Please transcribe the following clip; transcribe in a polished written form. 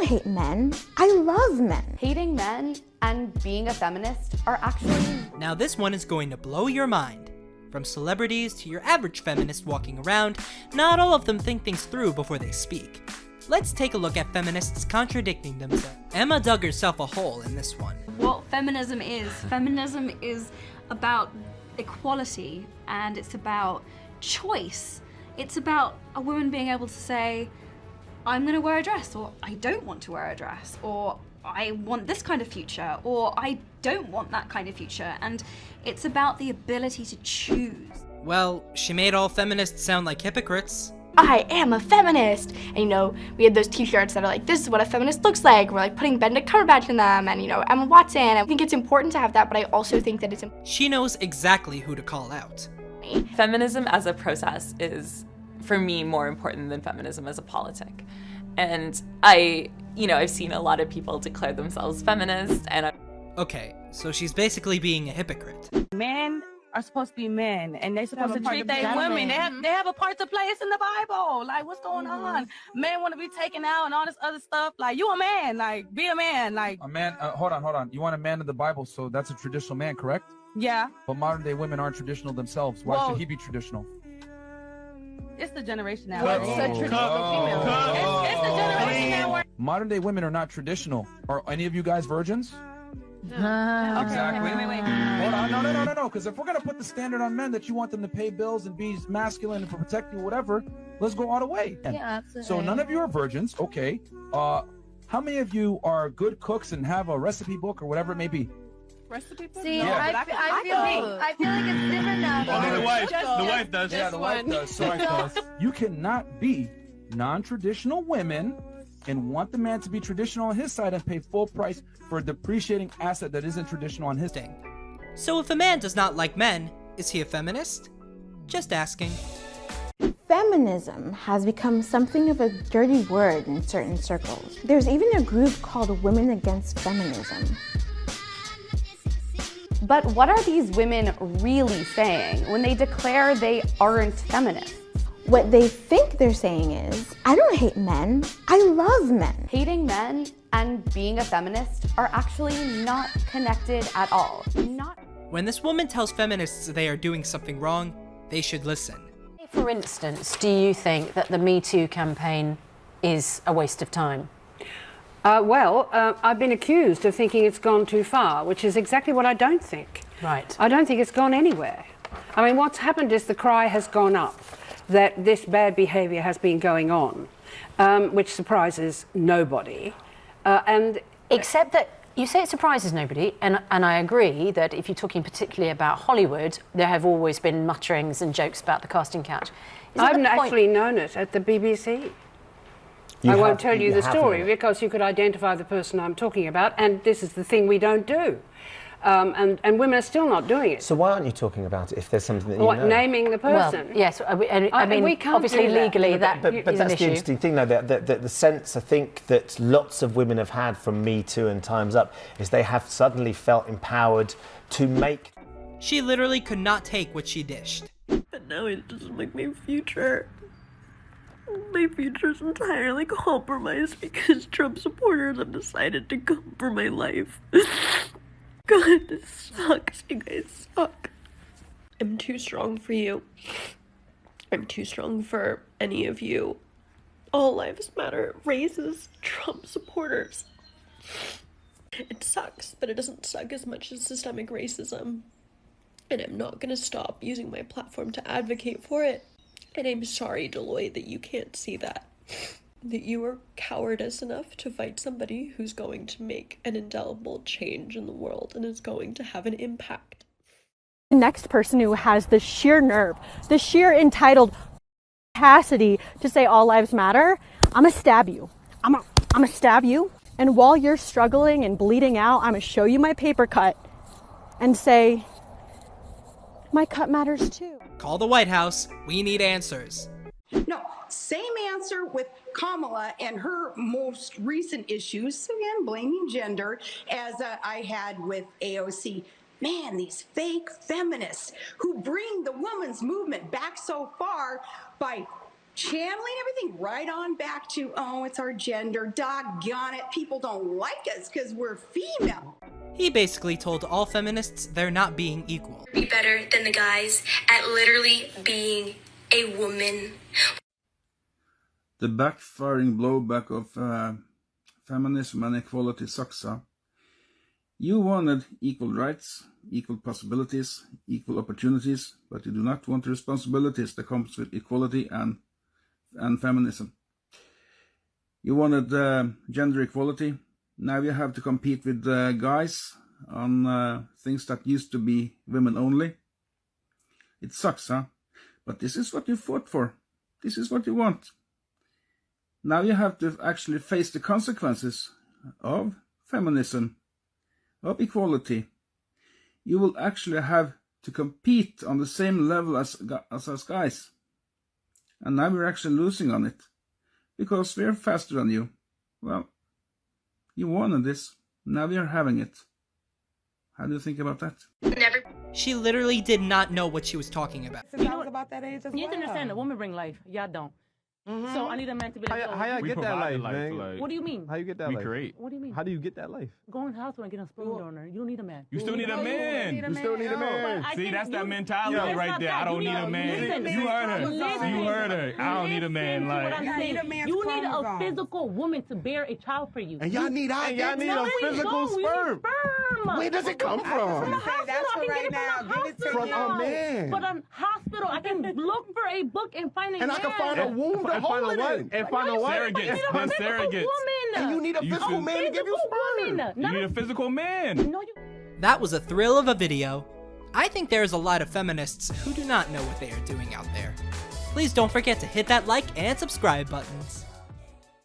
hate men. I love men. Hating men and being a feminist are actually... Now this one is going to blow your mind. From celebrities to your average feminist walking around, not all of them think things through before they speak. Let's take a look at feminists contradicting themselves. Emma dug herself a hole in this one. What feminism is about equality, and it's about choice. It's about a woman being able to say, I'm gonna wear a dress, or I don't want to wear a dress, or I want this kind of future, or I don't want that kind of future. And it's about the ability to choose. Well, she made all feminists sound like hypocrites. I am a feminist! And you know, we had those t-shirts that are like, this is what a feminist looks like. We're like putting Benedict Cumberbatch in them, and you know, Emma Watson. I think it's important to have that, but I also think that it's She knows exactly who to call out. Feminism as a process is, for me, more important than feminism as a politic. And I've seen a lot of people declare themselves feminist, and Okay, so she's basically being a hypocrite. Men are supposed to be men, and they're supposed to treat their women. They have a part to play. It's in the Bible. Like, what's going on? Men want to be taken out and all this other stuff. Like, you a man. Like, be a man. Like a man. Hold on. You want a man in the Bible, so that's a traditional man, correct? Yeah. But modern day women aren't traditional themselves. Why should he be traditional? It's the generation now. It's the generation now. Modern day women are not traditional. Are any of you guys virgins? Exactly. Wait. Hold on, no. Because if we're gonna put the standard on men that you want them to pay bills and be masculine and protect you, whatever, let's go all the way. Yeah, absolutely. So none of you are virgins, okay? How many of you are good cooks and have a recipe book or whatever it may be? Recipe book? See, No, I feel like it's different now. The wife does. Yeah, the wife does. So you cannot be non-traditional women and want the man to be traditional on his side and pay full price for a depreciating asset that isn't traditional on his thing. So if a man does not like men, is he a feminist? Just asking. Feminism has become something of a dirty word in certain circles. There's even a group called Women Against Feminism. But what are these women really saying when they declare they aren't feminists? What they think they're saying is, I don't hate men, I love men. Hating men and being a feminist are actually not connected at all. When this woman tells feminists they are doing something wrong, they should listen. For instance, do you think that the Me Too campaign is a waste of time? I've been accused of thinking it's gone too far, which is exactly what I don't think. Right. I don't think it's gone anywhere. I mean, what's happened is the cry has gone up that this bad behaviour has been going on, which surprises nobody. Except that you say it surprises nobody, and I agree that if you're talking particularly about Hollywood, there have always been mutterings and jokes about the casting couch. I've actually known it at the BBC. I won't tell you the story because you could identify the person I'm talking about, and this is the thing we don't do. And women are still not doing it. So why aren't you talking about it if there's something that you know? Naming the person? Well, yes, I mean, we can't obviously do that. legally but that that's is an the issue. interesting thing, though, that the sense I think that lots of women have had from Me Too and Time's Up is they have suddenly felt empowered to make... She literally could not take what she dished. But now it doesn't make my future. My future's entirely compromised because Trump supporters have decided to come for my life. God, this sucks. You guys suck. I'm too strong for you. I'm too strong for any of you. All lives matter. Racist Trump supporters. It sucks, but it doesn't suck as much as systemic racism. And I'm not gonna stop using my platform to advocate for it. And I'm sorry, Deloitte, that you can't see that. That you are cowardice enough to fight somebody who's going to make an indelible change in the world and is going to have an impact. The next person who has the sheer nerve, the sheer entitled capacity to say all lives matter, I'm gonna stab you. I'm gonna stab you. And while you're struggling and bleeding out, I'm gonna show you my paper cut and say, my cut matters too. Call the White House. We need answers. No, same answer with Kamala and her most recent issues, again, blaming gender, as I had with AOC. Man, these fake feminists who bring the women's movement back so far by channeling everything right on back to, oh, it's our gender, doggone it, people don't like us because we're female. He basically told all feminists they're not being equal. Be better than the guys at literally being a woman. The backfiring blowback of feminism and equality sucks. You wanted equal rights, equal possibilities, equal opportunities, but you do not want the responsibilities that comes with equality and feminism. You wanted gender equality. Now you have to compete with guys on things that used to be women only. It sucks, But this is what you fought for. This is what you want. Now you have to actually face the consequences of feminism, of equality. You will actually have to compete on the same level as us guys. And now we're actually losing on it, because we're faster than you. Well, you wanted this, now we are having it. How do you think about that? Never. She literally did not know what she was talking about. I was about that age as well. You understand, a woman bring life. Y'all don't. So I need a man to be like, how y'all get that life, man? Like, what do you mean? How you get that life? Create. What do you mean? How do you get that life? Go in the hospital and get a sperm donor. You don't need a man. You still need a man. You still need a man. See, that's that mentality right there. I don't need a man. You heard her. You heard her. I don't need a man. Like, you need a physical woman to bear a child for you. And y'all need a physical sperm. Where does it come from? That's for right now. Give it to from a man. But a hospital, I can look for a book and find a man. And I can find a womb to hold it in. And find a surrogate. Then surrogates. And you need a physical man to give you sperm. You need a physical man. That was a thrill of a video. I think there's a lot of feminists who do not know what they are doing out there. Please don't forget to hit that like and subscribe buttons.